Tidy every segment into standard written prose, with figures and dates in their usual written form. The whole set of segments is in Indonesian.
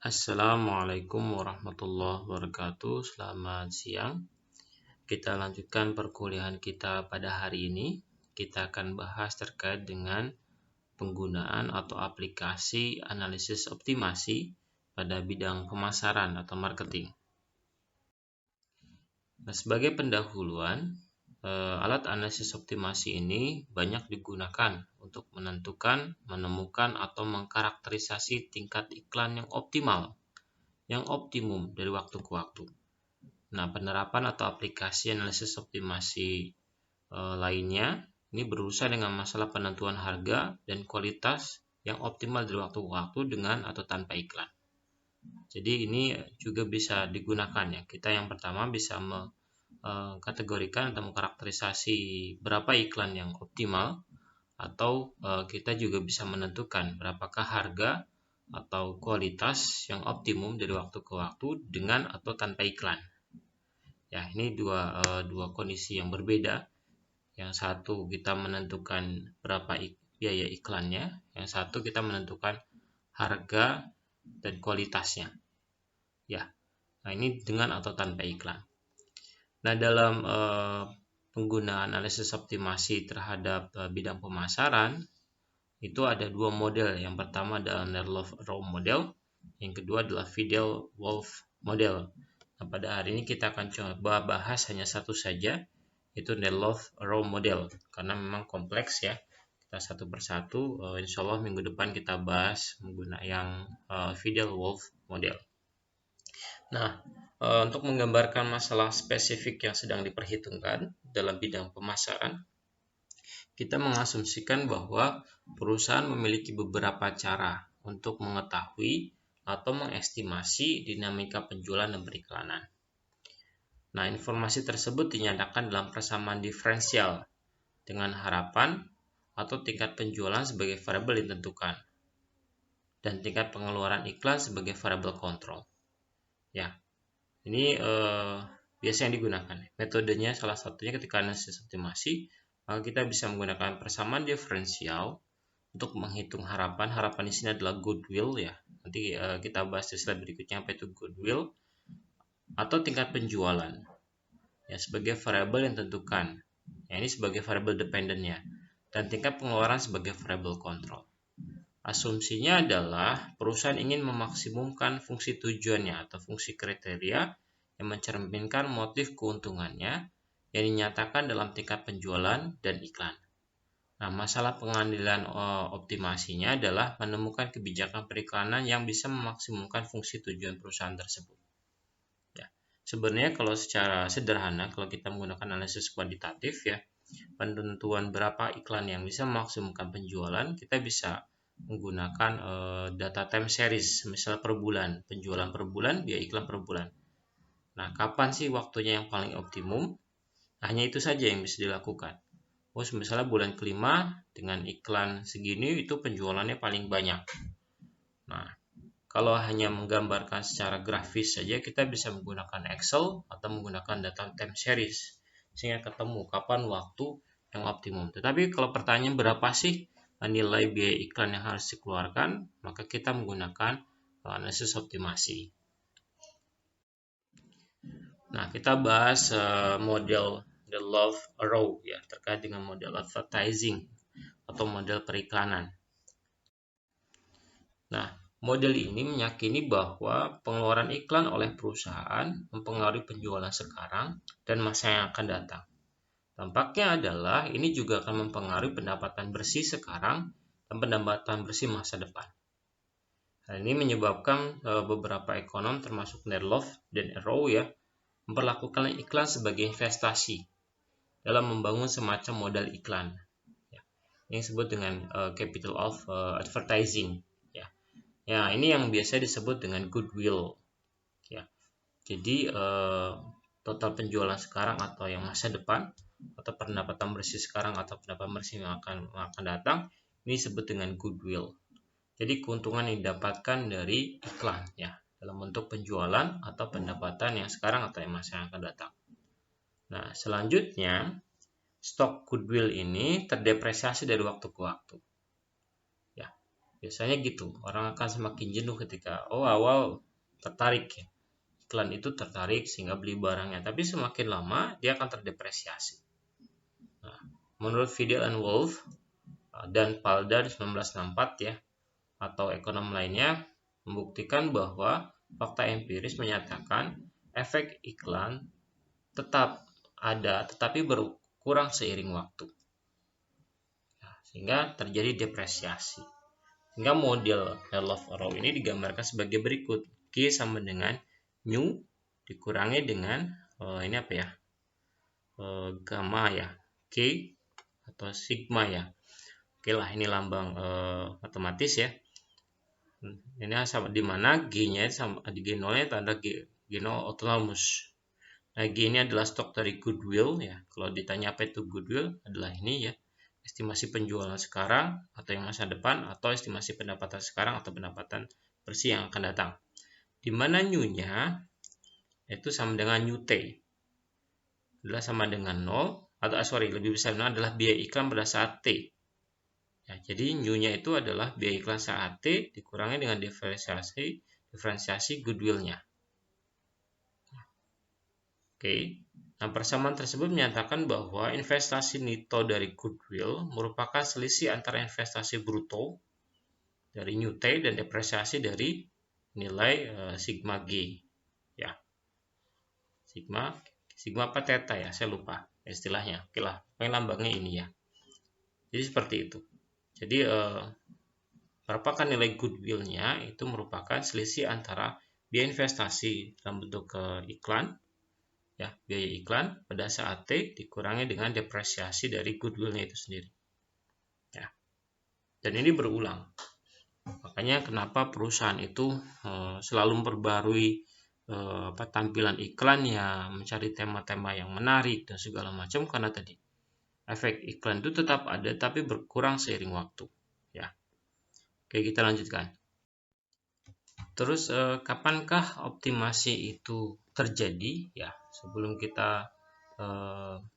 Assalamualaikum warahmatullahi wabarakatuh. Selamat siang. Kita lanjutkan perkuliahan kita pada hari ini. Kita akan bahas terkait dengan penggunaan atau aplikasi analisis optimasi pada bidang pemasaran atau marketing. Nah, sebagai pendahuluan, alat analisis optimasi ini banyak digunakan untuk menentukan, menemukan, atau mengkarakterisasi tingkat iklan yang optimum dari waktu ke waktu. Nah, penerapan atau aplikasi analisis optimasi lainnya ini berurusan dengan masalah penentuan harga dan kualitas yang optimal dari waktu ke waktu dengan atau tanpa iklan. Jadi ini juga bisa digunakan ya. Kita yang pertama bisa mengkategorikan atau mengkarakterisasi berapa iklan yang optimal, atau kita juga bisa menentukan berapakah harga atau kualitas yang optimum dari waktu ke waktu dengan atau tanpa iklan. Ya, ini dua kondisi yang berbeda. Yang satu kita menentukan berapa biaya iklannya, yang satu kita menentukan harga dan kualitasnya. Ya, nah ini dengan atau tanpa iklan. Nah, dalam penggunaan analisis optimasi terhadap bidang pemasaran itu ada dua model. Yang pertama adalah Needloff-Rau model, yang kedua adalah Fidel-Wolf model. Nah, pada hari ini kita akan coba bahas hanya satu saja, yaitu Needloff-Rau model, karena memang kompleks ya. Kita satu persatu, insya Allah minggu depan kita bahas menggunakan yang Fidel-Wolf model. Nah, untuk menggambarkan masalah spesifik yang sedang diperhitungkan dalam bidang pemasaran, kita mengasumsikan bahwa perusahaan memiliki beberapa cara untuk mengetahui atau mengestimasi dinamika penjualan dan periklanan. Nah, informasi tersebut dinyatakan dalam persamaan diferensial dengan harapan atau tingkat penjualan sebagai variabel ditentukan dan tingkat pengeluaran iklan sebagai variabel kontrol. Ya, ini biasa yang digunakan. Metodenya salah satunya ketika analisis optimasi, maka kita bisa menggunakan persamaan diferensial untuk menghitung harapan. Harapan di sini adalah goodwill ya. Nanti kita bahas di slide berikutnya apa itu goodwill, atau tingkat penjualan ya sebagai variabel yang tentukan. Ya, ini sebagai variabel dependennya, dan tingkat pengeluaran sebagai variabel kontrol. Asumsinya adalah perusahaan ingin memaksimumkan fungsi tujuannya atau fungsi kriteria yang mencerminkan motif keuntungannya yang dinyatakan dalam tingkat penjualan dan iklan. Nah, masalah pengambilan optimasinya adalah menemukan kebijakan periklanan yang bisa memaksimumkan fungsi tujuan perusahaan tersebut. Ya, sebenarnya kalau secara sederhana, kalau kita menggunakan analisis kuantitatif ya, penentuan berapa iklan yang bisa memaksimumkan penjualan, kita bisa menggunakan data time series, misalnya per bulan, penjualan per bulan, biaya iklan per bulan. Nah, kapan sih waktunya yang paling optimum? Hanya itu saja yang bisa dilakukan. Misalnya bulan kelima dengan iklan segini itu penjualannya paling banyak. Nah, kalau hanya menggambarkan secara grafis saja, kita bisa menggunakan Excel atau menggunakan data time series sehingga ketemu kapan waktu yang optimum. Tetapi kalau pertanyaan berapa sih nilai biaya iklan yang harus dikeluarkan, maka kita menggunakan analisis optimasi. Nah, kita bahas model Needloff-Rau ya, terkait dengan model advertising atau model periklanan. Nah, model ini meyakini bahwa pengeluaran iklan oleh perusahaan mempengaruhi penjualan sekarang dan masa yang akan datang. Dampaknya adalah ini juga akan mempengaruhi pendapatan bersih sekarang dan pendapatan bersih masa depan. Hal ini menyebabkan beberapa ekonom termasuk Needloff dan Rau ya memperlakukan iklan sebagai investasi dalam membangun semacam modal iklan. Ya, ini disebut dengan capital of advertising. Ya, ini yang biasa disebut dengan goodwill. Ya, jadi total penjualan sekarang atau yang masa depan, atau pendapatan bersih sekarang atau pendapatan bersih yang akan datang, ini disebut dengan goodwill. Jadi keuntungan yang didapatkan dari iklan ya dalam bentuk penjualan atau pendapatan yang sekarang atau yang masa yang akan datang. Nah, selanjutnya stok goodwill ini terdepresiasi dari waktu ke waktu. Ya, Biasanya gitu, orang akan semakin jenuh ketika awal tertarik ya. Iklan itu tertarik sehingga beli barangnya, tapi semakin lama dia akan terdepresiasi. Nah, menurut Vidal and Wolf dan Palda 1964 ya, atau ekonom lainnya membuktikan bahwa fakta empiris menyatakan efek iklan tetap ada, tetapi berkurang seiring waktu. Nah, sehingga terjadi depresiasi. Sehingga model Love Row ini digambarkan sebagai berikut. G sama dengan mu dikurangi dengan ini apa ya? Gamma ya. K atau sigma ya. Oke lah, ini lambang matematis ya. Ini sama di mana G-nya sama di G0-nya tanda G0 autonomous. Nah, G ini adalah stok dari goodwill ya. Kalau ditanya apa itu goodwill, adalah ini ya. Estimasi penjualan sekarang atau yang masa depan, atau estimasi pendapatan sekarang atau pendapatan bersih yang akan datang. Di mana new-nya itu sama dengan new T adalah sama dengan 0, atau lebih besar 0 adalah biaya iklan pada saat T. Ya, jadi new-nya itu adalah biaya iklan saat T dikurangi dengan diferensiasi goodwill-nya. Oke. Nah, persamaan tersebut menyatakan bahwa investasi neto dari goodwill merupakan selisih antara investasi bruto dari new T dan depresiasi dari nilai sigma G. Ya. Sigma apa theta ya, saya lupa istilahnya. Oke lah, lambangnya ini ya. Jadi seperti itu. Jadi merupakan nilai goodwill-nya itu merupakan selisih antara biaya investasi dalam bentuk iklan ya, biaya iklan pada saat T dikurangi dengan depresiasi dari goodwill-nya itu sendiri. Ya. Dan ini berulang. Makanya kenapa perusahaan itu selalu memperbarui tampilan iklannya, mencari tema-tema yang menarik dan segala macam, karena tadi efek iklan itu tetap ada tapi berkurang seiring waktu. Ya. Oke, kita lanjutkan. Terus kapankah optimasi itu terjadi? Ya, sebelum kita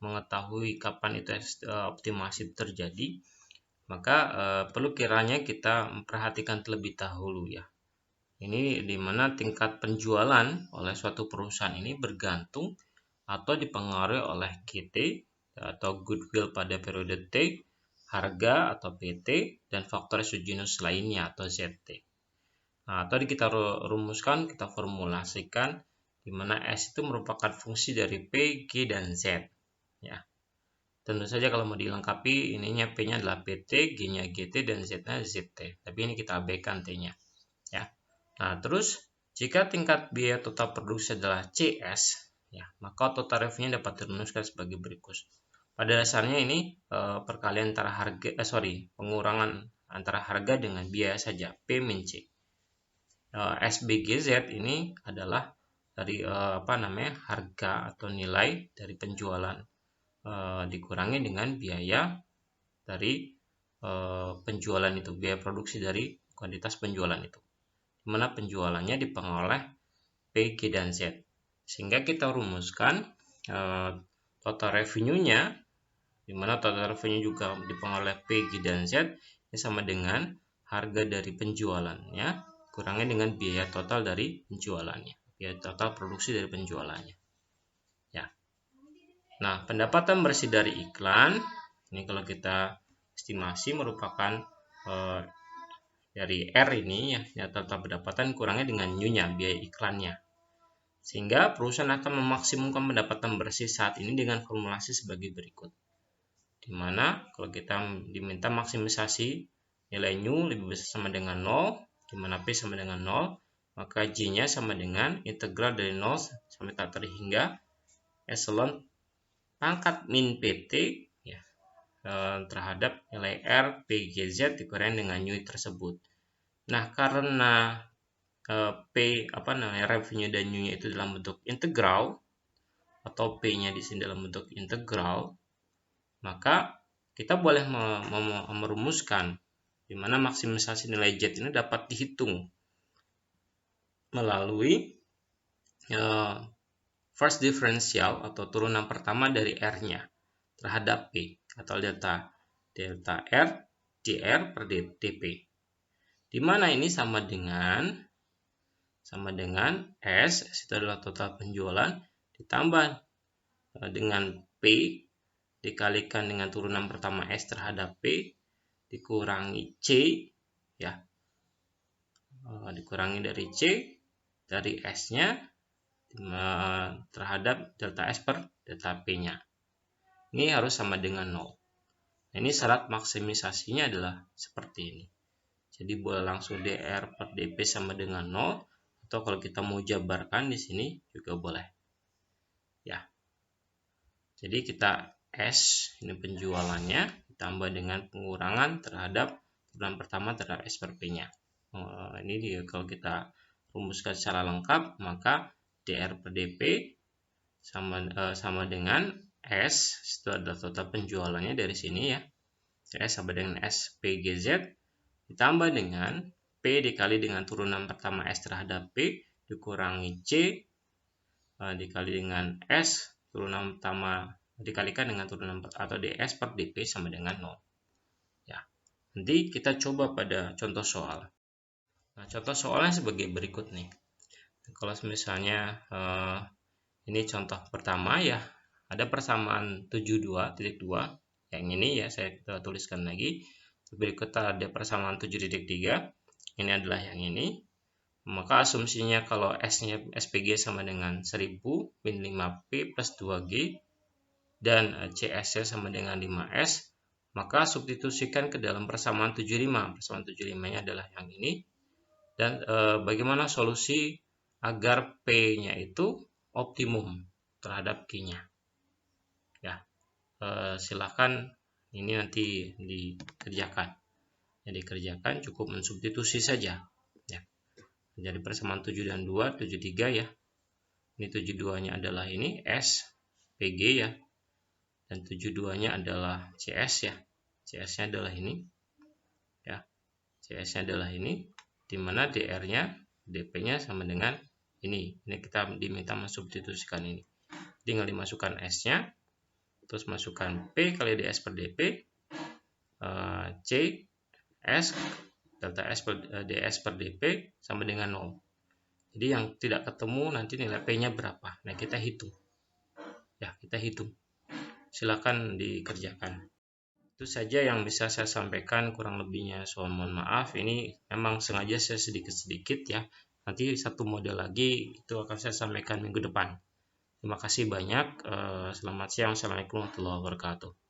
mengetahui kapan itu optimasi terjadi, maka perlu kiranya kita memperhatikan terlebih dahulu ya. Ini dimana tingkat penjualan oleh suatu perusahaan ini bergantung atau dipengaruhi oleh GT atau goodwill pada periode T, harga atau PT, dan faktor exogenous lainnya atau ZT. Nah, tadi kita rumuskan, kita formulasikan, di mana S itu merupakan fungsi dari P, G, dan Z. Ya. Tentu saja kalau mau dilengkapi, ininya P-nya adalah PT, G-nya GT, dan Z-nya ZT. Tapi ini kita abaikan T-nya. Ya. Nah, terus jika tingkat biaya total produksi adalah CS, ya, maka total revenue dapat dirumuskan sebagai berikut. Pada dasarnya ini perkalian antara pengurangan antara harga dengan biaya saja, P min C. SBGZ ini adalah dari harga atau nilai dari penjualan dikurangi dengan biaya dari penjualan itu, biaya produksi dari kuantitas penjualan itu, di mana penjualannya dipengaruhi oleh P, G, dan Z. Sehingga kita rumuskan total revenue-nya, di mana total revenue juga dipengaruhi oleh P, G, dan Z, ini sama dengan harga dari penjualannya kurangi dengan biaya total dari penjualannya, biaya total produksi dari penjualannya. Ya. Nah, pendapatan bersih dari iklan ini kalau kita estimasi merupakan dari R ini ya, total pendapatan kurangi dengan new-nya, biaya iklannya. Sehingga perusahaan akan memaksimumkan pendapatan bersih saat ini dengan formulasi sebagai berikut. Di mana kalau kita diminta maksimisasi nilai new lebih besar sama dengan 0, di mana P sama dengan 0, maka J-nya sama dengan integral dari 0 sampai tak terhingga epsilon pangkat min PT ya, terhadap nilai R, P, G, Z dikurangi dengan new tersebut. Nah, karena revenue dan new-nya itu dalam bentuk integral atau P-nya di sini dalam bentuk integral, maka kita boleh merumuskan di mana maksimisasi nilai Z ini dapat dihitung melalui first differential atau turunan pertama dari R-nya terhadap P atau delta R dr per dP. di mana ini sama dengan S itu adalah total penjualan, ditambah dengan P dikalikan dengan turunan pertama S terhadap P dikurangi C, ya, dikurangi dari C dari S-nya terhadap delta S per delta P-nya. Ini harus sama dengan 0. Nah, ini syarat maksimisasinya adalah seperti ini. Jadi boleh langsung DR per DP sama dengan 0, atau kalau kita mau jabarkan di sini juga boleh. Ya. Jadi kita S ini penjualannya ditambah dengan pengurangan terhadap turunan pertama terhadap S per P-nya. Ini kalau kita rumuskan secara lengkap, maka DR per DP sama dengan S, itu adalah total penjualannya dari sini, ya. S sama dengan S PGZ ditambah dengan P dikali dengan turunan pertama S terhadap P dikurangi C dikali dengan S turunan pertama dikalikan dengan turunan atau DS per DP sama dengan 0. Ya. Nanti kita coba pada contoh soal. Nah, contoh soalnya sebagai berikut nih. Kalau misalnya ini contoh pertama, ya, ada persamaan 72.2, yang ini ya saya tuliskan lagi. Berikut ada persamaan 7.3, ini adalah yang ini. Maka asumsinya kalau S-nya SPG sama dengan 1000 min 5P plus 2G dan CS-nya sama dengan 5S, maka substitusikan ke dalam persamaan 75. Persamaan 75-nya adalah yang ini. Dan bagaimana solusi agar P-nya itu optimum terhadap Q-nya. Ya, silakan ini nanti dikerjakan. Ya, dikerjakan cukup mensubstitusi saja. Ya. Jadi persamaan 7 dan 2, 73 ya. Ini 72-nya adalah ini S, PG ya. Dan 72-nya adalah CS ya. CS-nya adalah ini. Ya. CS-nya adalah ini, di mana DR-nya, DP-nya sama dengan ini. Ini kita diminta mensubstitusikan ini. Tinggal dimasukkan S-nya, terus masukkan P kali DS per DP, C, S, delta S per DS per DP sama dengan 0. Jadi yang tidak ketemu nanti nilai P-nya berapa. Nah, kita hitung. Ya, kita hitung. Silakan dikerjakan. Itu saja yang bisa saya sampaikan, kurang lebihnya soal mohon maaf. Ini memang sengaja saya sedikit-sedikit ya. Nanti satu model lagi itu akan saya sampaikan minggu depan. Terima kasih banyak. Selamat siang. Assalamualaikum warahmatullahi wabarakatuh.